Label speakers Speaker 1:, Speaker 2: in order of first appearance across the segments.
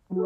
Speaker 1: Allô?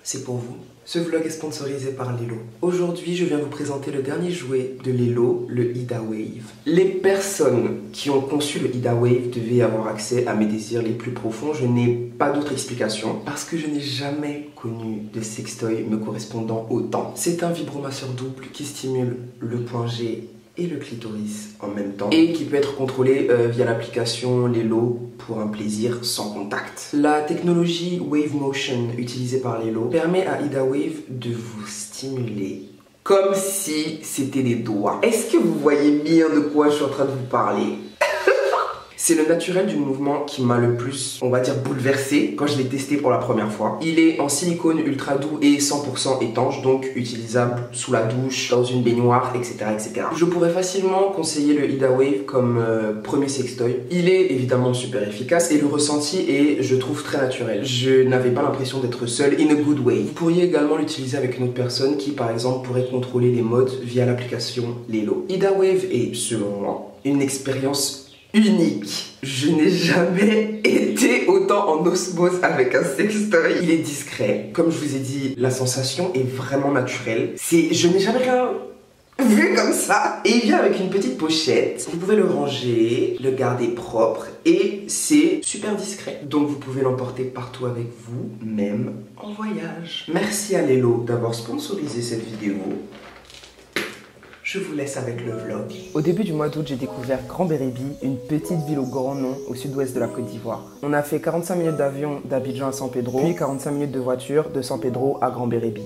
Speaker 1: C'est pour vous. Ce vlog est sponsorisé par Lelo. Aujourd'hui, je viens vous présenter le dernier jouet de Lelo, le Ida Wave. Les personnes qui ont conçu le Ida Wave devaient avoir accès à mes désirs les plus profonds. Je n'ai pas d'autre explication parce que je n'ai jamais connu de sextoy me correspondant autant. C'est un vibromasseur double qui stimule le point G et le clitoris en même temps et qui peut être contrôlé via l'application Lelo pour un plaisir sans contact. La technologie Wave Motion utilisée par Lelo permet à Ida Wave de vous stimuler comme si c'était des doigts. Est-ce que vous voyez bien de quoi je suis en train de vous parler? C'est le naturel du mouvement qui m'a le plus, on va dire, bouleversé quand je l'ai testé pour la première fois. Il est en silicone ultra doux et 100% étanche, donc utilisable sous la douche, dans une baignoire, etc. etc. Je pourrais facilement conseiller le Ida Wave comme premier sextoy. Il est évidemment super efficace et le ressenti est, je trouve, très naturel. Je n'avais pas l'impression d'être seul in a good way. Vous pourriez également l'utiliser avec une autre personne qui, par exemple, pourrait contrôler les modes via l'application Lelo. Ida Wave est, selon moi, une expérience unique. Je n'ai jamais été autant en osmose avec un sextoy. Il est discret. Comme je vous ai dit, la sensation est vraiment naturelle. Je n'ai jamais rien vu comme ça. Et il vient avec une petite pochette. Vous pouvez le ranger, le garder propre et c'est super discret. Donc vous pouvez l'emporter partout avec vous, même en voyage. Merci à Lelo d'avoir sponsorisé cette vidéo. Je vous laisse avec le vlog. Au début du mois d'août, j'ai découvert Grand-Bérébi, une petite ville au grand nom au sud-ouest de la Côte d'Ivoire. On a fait 45 minutes d'avion d'Abidjan à San Pedro, puis 45 minutes de voiture de San Pedro à Grand-Bérébi.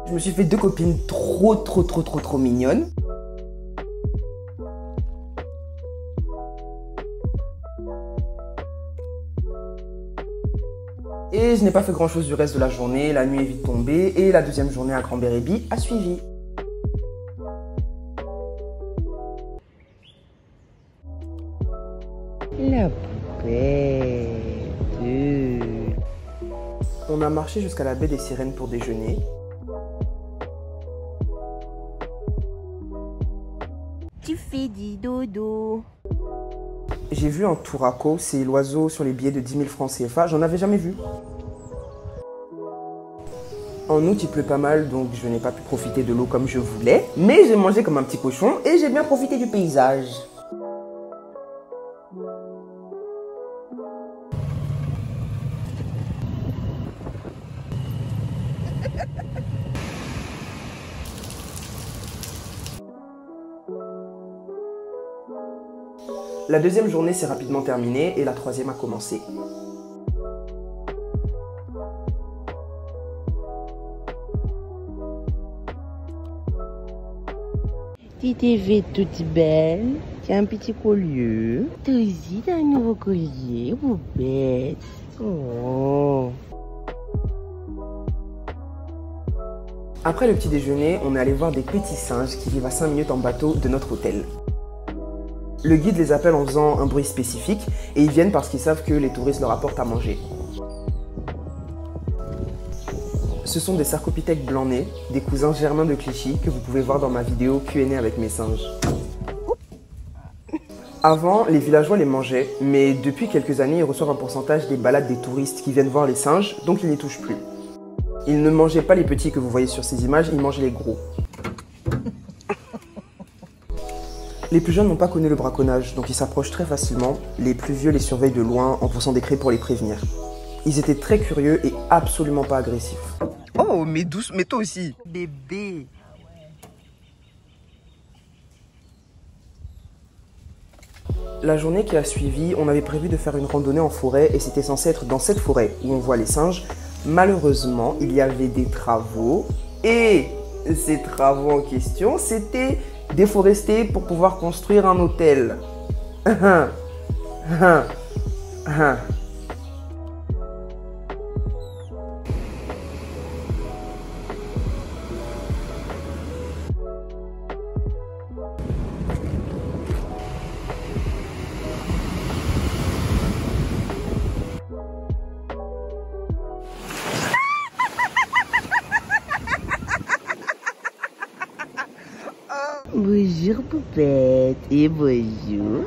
Speaker 1: Je me suis fait deux copines trop mignonnes. Et je n'ai pas fait grand chose du reste de la journée, la nuit est vite tombée et la deuxième journée à Grand-Bérébi a suivi. La poupée. On a marché jusqu'à la baie des Sirènes pour déjeuner.
Speaker 2: Tu fais du dodo.
Speaker 1: J'ai vu un touraco, c'est l'oiseau sur les billets de 10 000 francs CFA, j'en avais jamais vu. En août, il pleut pas mal, donc je n'ai pas pu profiter de l'eau comme je voulais. Mais j'ai mangé comme un petit cochon et j'ai bien profité du paysage. La deuxième journée s'est rapidement terminée et la troisième a commencé.
Speaker 2: Tu t'es fait toute belle. Tu as un petit collier. Toi aussi, tu as un nouveau collier, vous bête. Oh.
Speaker 1: Après le petit déjeuner, on est allé voir des petits singes qui vivent à 5 minutes en bateau de notre hôtel. Le guide les appelle en faisant un bruit spécifique et ils viennent parce qu'ils savent que les touristes leur apportent à manger. Ce sont des sarcopithèques blanc-nez, des cousins germains de Clichy que vous pouvez voir dans ma vidéo Q&A avec mes singes. Avant, les villageois les mangeaient, mais depuis quelques années, ils reçoivent un pourcentage des balades des touristes qui viennent voir les singes, donc ils n'y touchent plus. Ils ne mangeaient pas les petits que vous voyez sur ces images, ils mangeaient les gros. Les plus jeunes n'ont pas connu le braconnage, donc ils s'approchent très facilement. Les plus vieux les surveillent de loin en poussant des cris pour les prévenir. Ils étaient très curieux et absolument pas agressifs. Oh, mais douce, mais toi aussi.
Speaker 2: Bébé.
Speaker 1: La journée qui a suivi, on avait prévu de faire une randonnée en forêt et c'était censé être dans cette forêt où on voit les singes. Malheureusement, il y avait des travaux et Ces travaux en question, c'était déforester pour pouvoir construire un hôtel.
Speaker 2: Bonjour poupette et bonjour.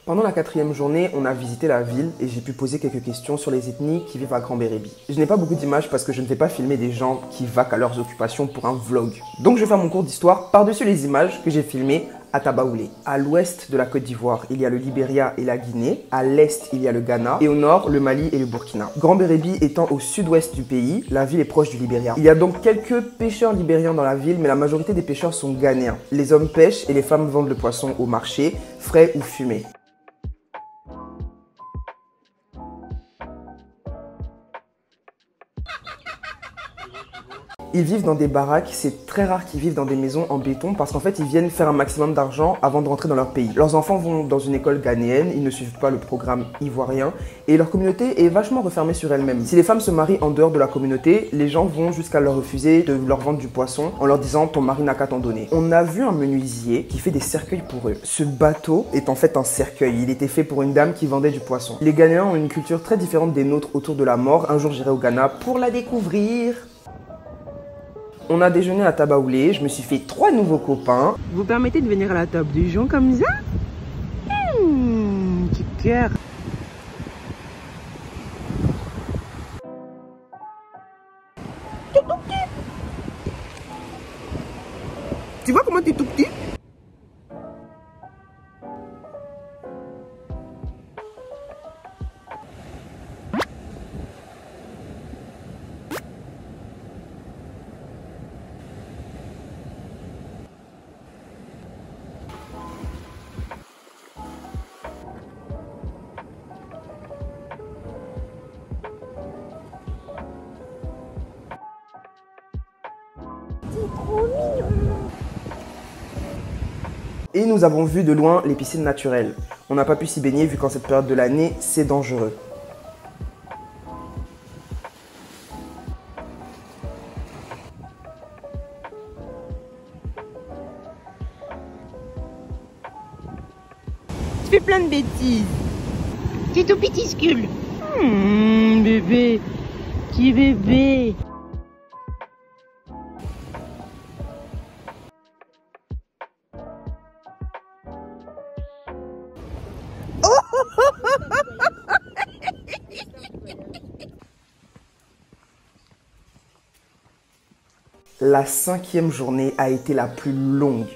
Speaker 1: Pendant la 4e journée, on a visité la ville et j'ai pu poser quelques questions sur les ethnies qui vivent à Grand Bérébi. Je n'ai pas beaucoup d'images parce que je ne vais pas filmer des gens qui vaquent à leurs occupations pour un vlog. Donc je vais faire mon cours d'histoire par-dessus les images que j'ai filmées à Tabaoulé. À l'ouest de la Côte d'Ivoire, il y a le Libéria et la Guinée. À l'est, il y a le Ghana. Et au nord, le Mali et le Burkina. Grand Bérébi étant au sud-ouest du pays, la ville est proche du Libéria. Il y a donc quelques pêcheurs libériens dans la ville, mais la majorité des pêcheurs sont ghanéens. Les hommes pêchent et les femmes vendent le poisson au marché, frais ou fumé. Ils vivent dans des baraques, c'est très rare qu'ils vivent dans des maisons en béton parce qu'en fait ils viennent faire un maximum d'argent avant de rentrer dans leur pays. Leurs enfants vont dans une école ghanéenne, ils ne suivent pas le programme ivoirien et leur communauté est vachement refermée sur elle-même. Si les femmes se marient en dehors de la communauté, les gens vont jusqu'à leur refuser de leur vendre du poisson en leur disant ton mari n'a qu'à t'en donner. On a vu un menuisier qui fait des cercueils pour eux. Ce bateau est en fait un cercueil, il était fait pour une dame qui vendait du poisson. Les Ghanéens ont une culture très différente des nôtres autour de la mort. Un jour j'irai au Ghana pour la découvrir. On a déjeuné à Tabaoulé, je me suis fait 3 nouveaux copains.
Speaker 2: Vous permettez de venir à la table des gens comme ça? Petit cœur.
Speaker 1: Tu vois comment t'es tout petit? Et nous avons vu de loin les piscines naturelles. On n'a pas pu s'y baigner vu qu'en cette période de l'année, c'est dangereux.
Speaker 2: Tu fais plein de bêtises. C'est tout pitiscule. Bébé. Qui bébé.
Speaker 1: La 5e journée a été la plus longue.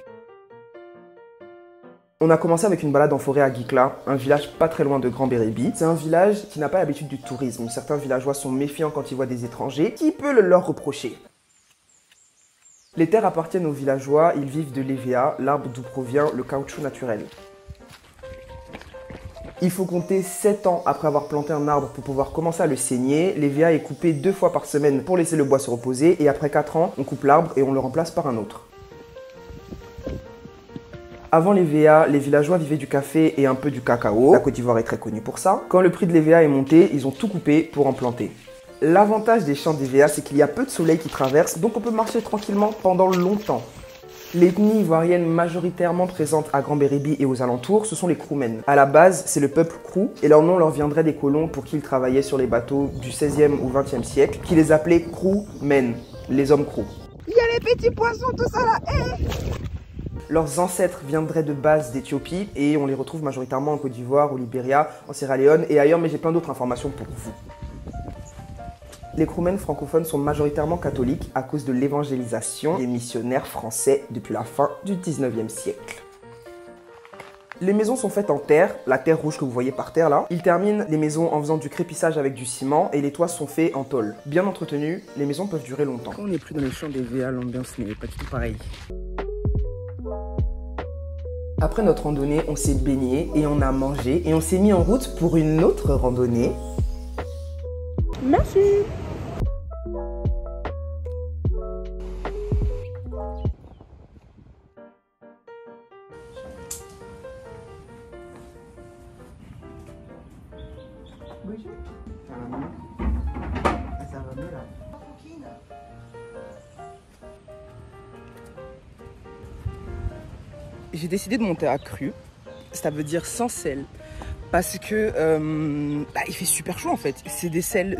Speaker 1: On a commencé avec une balade en forêt à Guikla, un village pas très loin de Grand Bérébi. C'est un village qui n'a pas l'habitude du tourisme. Certains villageois sont méfiants quand ils voient des étrangers. Qui peut le leur reprocher? Les terres appartiennent aux villageois, ils vivent de l'EVA, l'arbre d'où provient le caoutchouc naturel. Il faut compter 7 ans après avoir planté un arbre pour pouvoir commencer à le saigner. L'EVA est coupé 2 fois par semaine pour laisser le bois se reposer et après 4 ans, on coupe l'arbre et on le remplace par un autre. Avant l'EVA, les villageois vivaient du café et un peu du cacao. La Côte d'Ivoire est très connue pour ça. Quand le prix de l'EVA est monté, ils ont tout coupé pour en planter. L'avantage des champs d'EVA, c'est qu'il y a peu de soleil qui traverse, donc on peut marcher tranquillement pendant longtemps. L'ethnie ivoirienne majoritairement présente à Grand Bérébi et aux alentours, ce sont les Kroumen. À la base, c'est le peuple Krou, et leur nom leur viendrait des colons pour qui ils travaillaient sur les bateaux du 16e au 20e siècle, qui les appelaient Kroumen, les hommes Krou.
Speaker 2: Il y a les petits poissons, tout ça là.
Speaker 1: Leurs ancêtres viendraient de base d'Éthiopie, et on les retrouve majoritairement en Côte d'Ivoire, au Libéria, en Sierra Leone et ailleurs, mais j'ai plein d'autres informations pour vous. Les Kroumen francophones sont majoritairement catholiques à cause de l'évangélisation des missionnaires français depuis la fin du 19e siècle. Les maisons sont faites en terre, la terre rouge que vous voyez par terre là. Ils terminent les maisons en faisant du crépissage avec du ciment et les toits sont faits en tôle. Bien entretenus, les maisons peuvent durer longtemps.
Speaker 2: Quand on n'est plus dans les champs d'EVA, l'ambiance n'est pas du tout pareille.
Speaker 1: Après notre randonnée, on s'est baigné et on a mangé et on s'est mis en route pour une autre randonnée.
Speaker 2: Merci.
Speaker 1: Ça va mieux là. J'ai décidé de monter à cru, ça veut dire sans sel, parce que il fait super chaud en fait. C'est des sels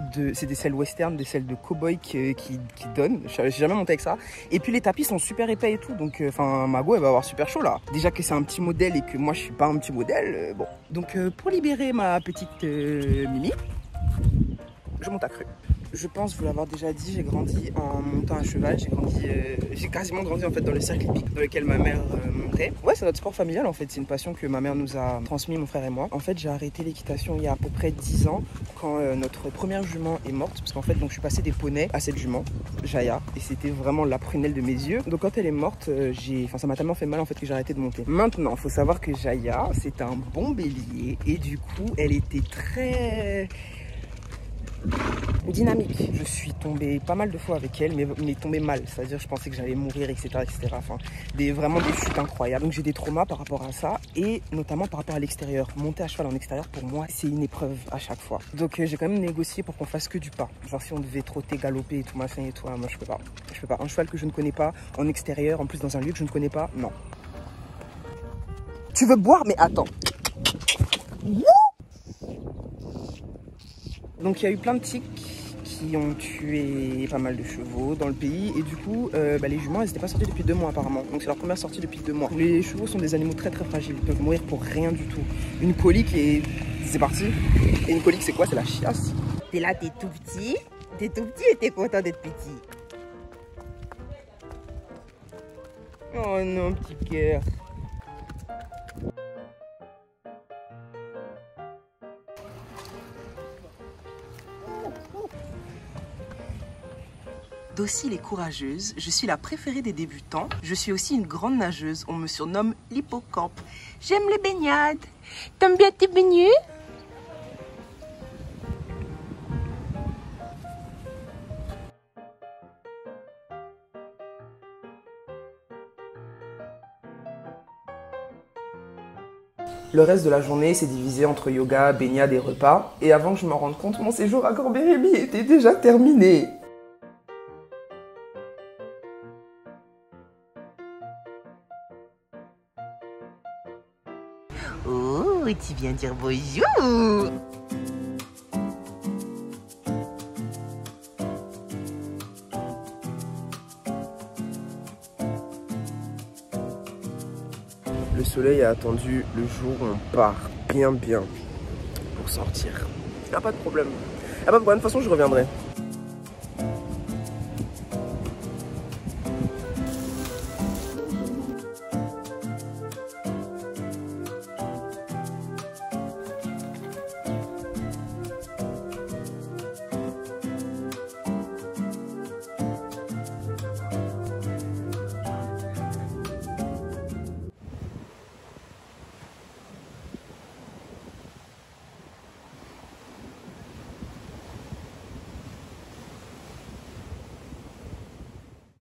Speaker 1: western, des sels de cow-boy qui donnent. J'ai jamais monté avec ça. Et puis les tapis sont super épais et tout, donc ma go elle va avoir super chaud là. Déjà que c'est un petit modèle et que moi je suis pas un petit modèle, bon. Donc pour libérer ma petite Mimi, je monte à cru. Je pense vous l'avoir déjà dit, j'ai grandi en montant à cheval, j'ai quasiment grandi en fait dans le cercle hippique dans lequel ma mère montait. Ouais, c'est notre sport familial en fait, c'est une passion que ma mère nous a transmis, mon frère et moi. En fait, j'ai arrêté l'équitation il y a à peu près 10 ans quand notre première jument est morte, parce qu'en fait donc je suis passé des poneys à cette jument, Jaya, et c'était vraiment la prunelle de mes yeux. Donc quand elle est morte, ça m'a tellement fait mal en fait que j'ai arrêté de monter. Maintenant, faut savoir que Jaya, c'est un bon bélier et du coup, elle était très dynamique. Je suis tombée pas mal de fois avec elle, mais tombée mal, c'est-à-dire je pensais que j'allais mourir, etc. Enfin, vraiment des chutes incroyables. Donc j'ai des traumas par rapport à ça, et notamment par rapport à l'extérieur. Monter à cheval en extérieur, pour moi, c'est une épreuve à chaque fois. Donc j'ai quand même négocié pour qu'on fasse que du pas. Genre si on devait trotter, galoper et tout machin et tout, moi je peux pas. Je peux pas. Un cheval que je ne connais pas, en extérieur, en plus dans un lieu que je ne connais pas, non. Tu veux boire? Mais attends. Donc il y a eu plein de tics qui ont tué pas mal de chevaux dans le pays, et du coup les juments elles n'étaient pas sorties depuis 2 mois apparemment, donc c'est leur première sortie depuis 2 mois. Les chevaux sont des animaux très très fragiles, ils peuvent mourir pour rien du tout. Une colique et c'est parti. Et une colique c'est quoi? C'est la chiasse.
Speaker 2: T'es là, t'es tout petit et t'es content d'être petit.
Speaker 1: Oh non, petit cœur. Docile et courageuse, je suis la préférée des débutants. Je suis aussi une grande nageuse. On me surnomme l'hippocampe. J'aime les baignades.
Speaker 2: T'aimes bien tes baignades?
Speaker 1: Le reste de la journée s'est divisé entre yoga, baignade et repas. Et avant que je m'en rende compte, mon séjour à Corbérémy était déjà terminé.
Speaker 2: Oh, tu viens dire bonjour.
Speaker 1: Le soleil a attendu le jour où on part bien pour sortir. Y a pas de problème. De toute façon, je reviendrai.